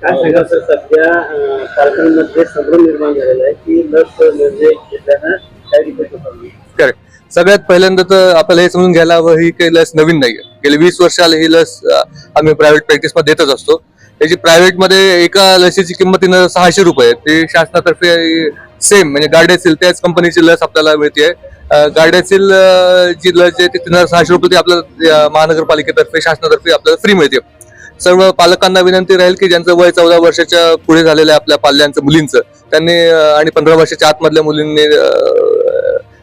काय सांगा सर, सध्या पालकांमध्ये संभ्रम निर्माण झालेला आहे की लस म्हणजे घेतल्यानं साईड इफेक्ट होतात. करेक्ट. सगळ्यात पहिल्यांदा तर आपल्याला हे समजून घ्यायला हवं, ही काही लस नवीन नाहीये. गेली 20 वर्ष आले ही लस आम्ही प्रायव्हेट प्रॅक्टिस मध्ये देतच असतो. त्याची प्रायव्हेट मध्ये एका लसीची किंमत 600 रुपये. ते शासनातर्फे सेम म्हणजे गार्डेसिल त्याच कंपनीची लस आपल्याला मिळते. गार्डेसिल जी लस आहे ती 600 रुपये ती आपल्याला महानगरपालिकेतर्फे शासनातर्फे आपल्याला फ्री मिळते. सर्व पालकांना विनंती राहील की ज्यांचं वय 14 वर्षाच्या पुढे झालेल्या आपल्या पाल्यांचं मुलींचं त्यांनी आणि 15 वर्षाच्या आतमधल्या मुलींनी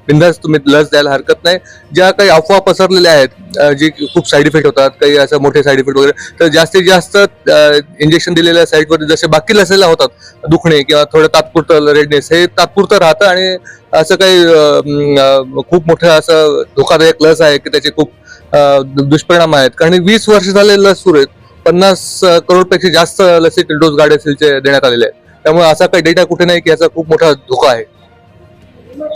बिनधास्त तुम्ही लस द्यायला हरकत नाही. ज्या काही अफवा पसरलेल्या आहेत जी खूप साईड इफेक्ट होतात, काही असं मोठे साईड इफेक्ट वगैरे, तर जास्तीत जास्त इंजेक्शन दिलेल्या साईडवर जसे बाकी लसीला होतात दुखणे किंवा थोडं तात्पुरतं रेडनेस, हे तात्पुरतं राहतं आणि असं काही खूप मोठं असं धोकादायक लस आहे की त्याचे खूप दुष्परिणाम आहेत. कारण 20 वर्ष झाले लस सुरू आहेत. 50 करोडपेक्षा जास्त लसीचे डोस गार्डेसिलचे देण्यात आलेले आहेत. त्यामुळे असा काही डेटा कुठे नाही की याचा खूप मोठा धोका आहे.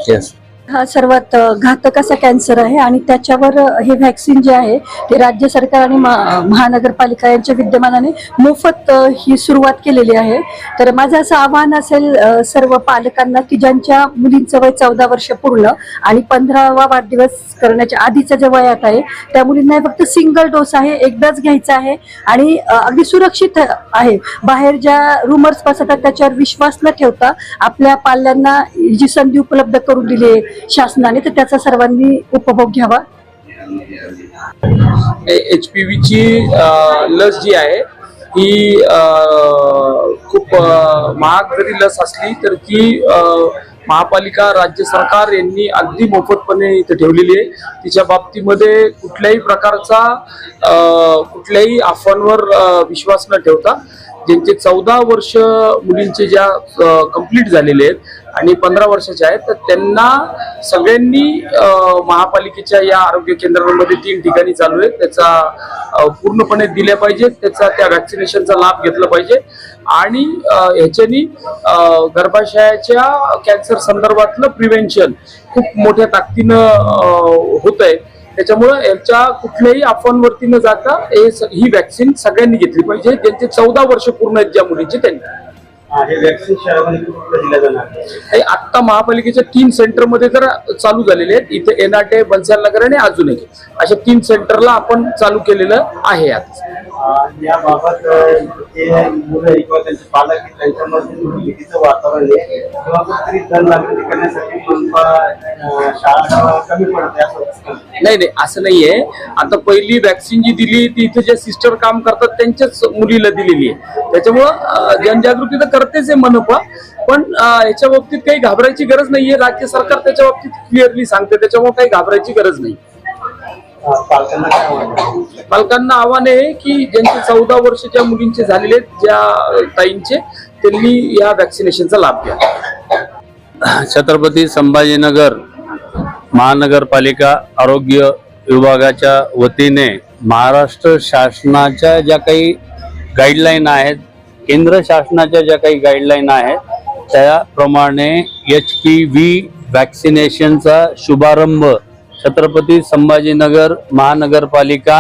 येस, हा सर्वात घातक असा कॅन्सर आहे आणि त्याच्यावर हे व्हॅक्सिन जे आहे ते राज्य सरकार आणि महानगरपालिका यांच्या विद्यमानाने मोफत ही सुरुवात केलेली आहे. तर माझं असं आवाहन असेल सर्व पालकांना की ज्यांच्या मुलींचं वय 14 वर्ष पूर्ण आणि 15वा वाढदिवस करण्याच्या आधीचं जे वयात आहे त्या मुलींना फक्त सिंगल डोस आहे, एकदाच घ्यायचा आहे आणि अगदी सुरक्षित आहे. बाहेर ज्या रुमर्स पसरतात त्याच्यावर विश्वास न ठेवता आपल्या पाल्यांना जी संधी उपलब्ध करून दिली आहे शासनाने, तर त्याचा सर्वांनी उपभोग घ्यावा. HPV ची लस जी आहे ही खूप महाग जरी लस असली तर ती महापालिका राज्य सरकार यांनी अगदी मोफतपणे इथे ठेवलेली आहे. तिच्या बाबतीमध्ये कुठल्याही प्रकारचा कुठल्याही अफवांवर विश्वास न ठेवता ज्यांचे 14 वर्ष मुलींचे ज्या कंप्लीट झालेले आहेत आणि 15 वर्षाचे आहेत तर त्यांना सगळ्यांनी महापालिकेच्या या आरोग्य केंद्रांमध्ये 3 ठिकाणी चालू आहेत त्याचा पूर्णपणे दिल्या पाहिजेत. त्याचा त्या व्हॅक्सिनेशनचा लाभ घेतला पाहिजे आणि ह्याच्यानी गर्भाशयाच्या कॅन्सर संदर्भातलं प्रिव्हेन्शन खूप मोठ्या ताकदीनं होत आहे. त्याच्यामुळे याच्या कुठल्याही अफवांवरती न जाता ही व्हॅक्सिन सगळ्यांनी घेतली पाहिजे. ज्यांचे 14 वर्ष पूर्ण आहेत ज्या मुलींचे त्यांनी. हे व्हॅक्सिन शहरामध्ये कुठे दिलं जाणार? आता महापालिकेच्या 3 सेंटरमध्ये तर चालू झालेले आहेत. इथे एनआरटे, बन्सल आणि अजून एक अशा 3 सेंटरला आपण चालू केलेलं आहे. याबाबत मुलं किंवा त्यांचे पालक त्यांच्यामध्ये भीतीचं वातावरण आहे किंवा कुठेतरी जनजागृती करण्यासाठी शाळा कमी पडते असं नाही, असं नाहीये. आता पहिली व्हॅक्सिन जी दिली ती इथे जे सिस्टर काम करतात त्यांच्याच मुलीला दिलेली आहे. त्याच्यामुळं जनजागृती तर करतेच आहे मनपा, पण याच्या बाबतीत काही घाबरायची गरज नाहीये. राज्य सरकार त्याच्या बाबतीत क्लिअरली सांगते, त्याच्यामुळे काही घाबरायची गरज नाही. पालकांना आव्हान आहे की ज्यांचे 14 वर्षाच्या मुलींचे झालेले ज्या ताईंचे त्यांनी या व्हॅक्सिनेशनचा लाभ घ्या. छत्रपती संभाजीनगर महानगरपालिका आरोग्य विभागाच्या वतीने महाराष्ट्र शासनाच्या ज्या काही गाईडलाईन आहेत, केंद्र शासनाच्या ज्या काही गाईडलाईन आहेत त्याप्रमाणे HPV व्हॅक्सिनेशनचा शुभारंभ छत्रपती संभाजीनगर महानगरपालिका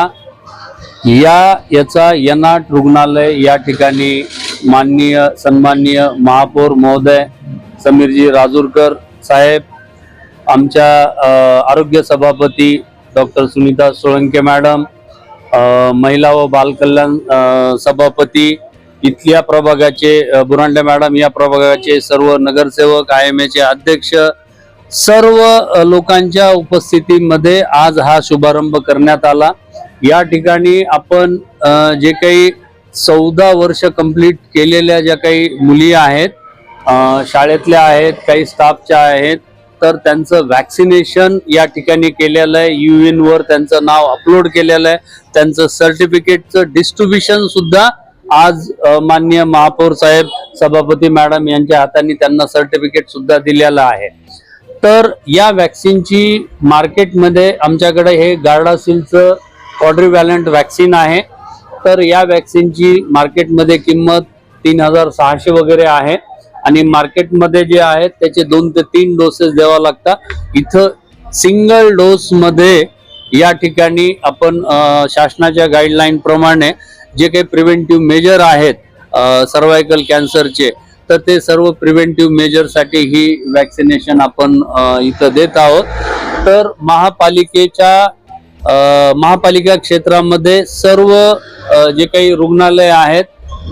याचा यनाट रुग्णालय या ठिकाणी माननीय सन्माननीय महापौर महोदय समीरजी राजूरकर साहेब, आमच्या आरोग्य सभापती डॉक्टर सुनीता सोळंके मॅडम, महिला व बालकल्याण सभापती इथल्या प्रभागाचे बुरांडे मॅडम, या प्रभागाचे सर्व नगरसेवक, IMAचे अध्यक्ष, सर्व लोकांच्या उपस्थितीमध्ये आज हा शुभारंभ करण्यात आला. या ठिकाणी आपण जे काही 14 वर्ष कंप्लीट केलेल्या ज्या काही मुली आहेत, शाळेतल्या आहेत, काही स्टाफच्या आहेत, तर त्यांचं व्हॅक्सिनेशन या ठिकाणी केलेलं आहे. UN वर त्यांचं नाव अपलोड केलेलं आहे. त्यांचं सर्टिफिकेटचं डिस्ट्रीब्युशन सुद्धा आज माननीय महापौर साहेब, सभापती मॅडम यांच्या हाताने त्यांना सर्टिफिकेट सुद्धा दिलेलं आहे. तर या व्हॅक्सिनची मार्केटमध्ये आमच्याकडे हे गार्डासिलचं क्वाड्रिव्हॅलंट व्हॅक्सिन आहे. तर या व्हॅक्सिनची मार्केटमध्ये किंमत 3600 वगैरे आहे. आणि मार्केटमध्ये जे आहेत त्याचे 2 ते 3 डोसेस द्यावा लागतात। इथं सिंगल डोस मध्ये या ठिकाणी आपण शासनाच्या गाईडलाईन प्रमाणे जे काही प्रिव्हेंटिव्ह मेजर आहेत सर्वायकल कॅन्सरचे, तर ते सर्व प्रिव्हेंटिव्ह मेजरसाठी ही वॅक्सिनेशन आपण इथं देत आहोत। तर महापालिका क्षेत्रामध्ये सर्व जे काही रुग्णालय आहेत,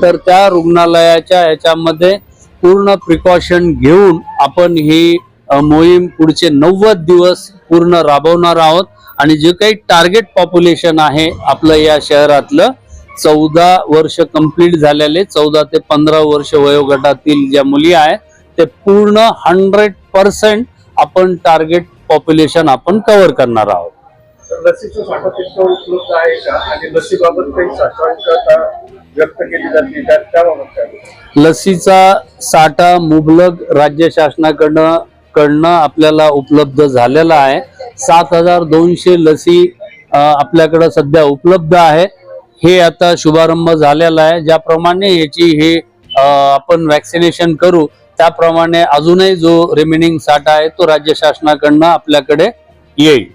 तर त्या रुग्णालयाच्या ह्याच्यामध्ये पूर्ण प्रिकॉशन घेऊन आपण ही मोहीम पुढचे 90 दिवस पूर्ण राबवणार आहोत। आणि जे काही टार्गेट पॉप्युलेशन आहे आपलं या शहरातलं 14 वर्ष कंप्लीट झालेले, 14 ते 15 वर्ष वयोगटातील ज्या मुली आहेत ते पूर्ण 100% आपण टार्गेट पॉप्युलेशन आपण कव्हर करणार आहोत। लसीचं साठा तितकं उपलब्ध आहे का आणि लसीबाबत काही साठवणता व्यक्त केली जाते त्याबाबत काय? लसीचा साठा मुबलक राज्य शासनाकडनं आपल्याला उपलब्ध झालेला आहे। 7200 लसी आपल्याकडे सध्या उपलब्ध आहे। हे आता शुभारंभ झालेला आहे। ज्याप्रमाणे याची हे आपण वॅक्सिनेशन करू त्याप्रमाणे अजूनही जो रिमेनिंग साठा आहे तो राज्य शासनाकडनं आपल्याकडे येईल।